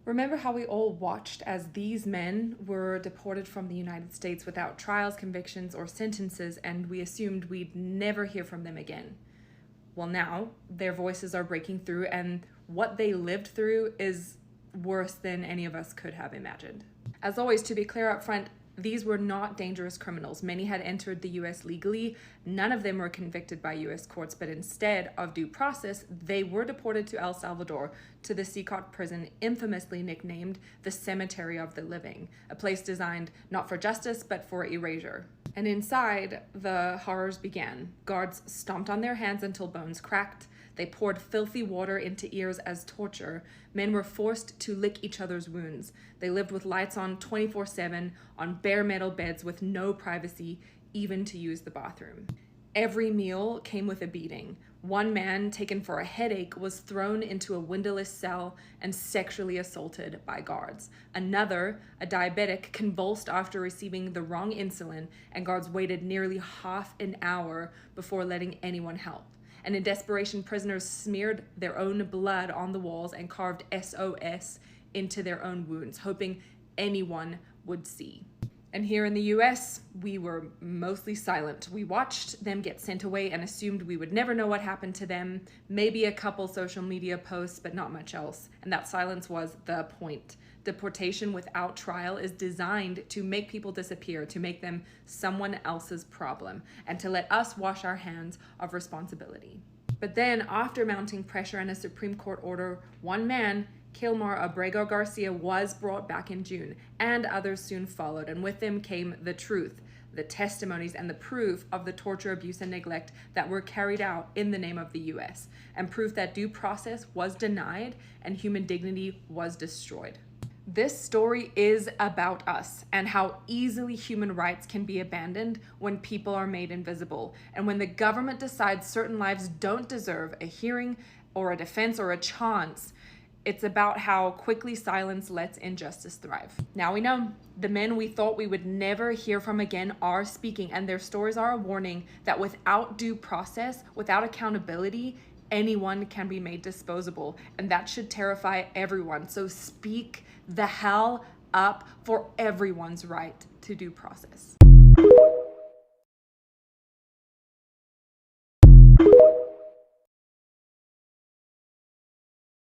Remember how we all watched as these men were deported from the United States without trials, convictions, or sentences, and we assumed we'd never hear from them again? Well, now their voices are breaking through, and what they lived through is worse than any of us could have imagined. As always, to be clear up front, these were not dangerous criminals. Many had entered the US legally. None of them were convicted by US courts, but instead of due process, they were deported to El Salvador, to the Secot prison infamously nicknamed the Cemetery of the Living, a place designed not for justice, but for erasure. And inside, the horrors began. Guards stomped on their hands until bones cracked. They poured filthy water into ears as torture. Men were forced to lick each other's wounds. They lived with lights on 24/7, on bare metal beds with no privacy, even to use the bathroom. Every meal came with a beating. One man, taken for a headache, was thrown into a windowless cell and sexually assaulted by guards. Another, a diabetic, convulsed after receiving the wrong insulin, and guards waited nearly half an hour before letting anyone help. And in desperation, prisoners smeared their own blood on the walls and carved SOS into their own wounds, hoping anyone would see. And here in the US, we were mostly silent. We watched them get sent away and assumed we would never know what happened to them. Maybe a couple social media posts, but not much else. And that silence was the point. Deportation without trial is designed to make people disappear, to make them someone else's problem, and to let us wash our hands of responsibility. But then, after mounting pressure and a Supreme Court order, one man, Kilmar Abrego Garcia, was brought back in June, and others soon followed, and with them came the truth, the testimonies, and the proof of the torture, abuse, and neglect that were carried out in the name of the US, and proof that due process was denied and human dignity was destroyed. This story is about us and how easily human rights can be abandoned when people are made invisible, and when the government decides certain lives don't deserve a hearing or a defense or a chance. It's about how quickly silence lets injustice thrive. Now we know the men we thought we would never hear from again are speaking, and their stories are a warning that without due process, without accountability, anyone can be made disposable, and that should terrify everyone. So speak the hell up for everyone's right to due process.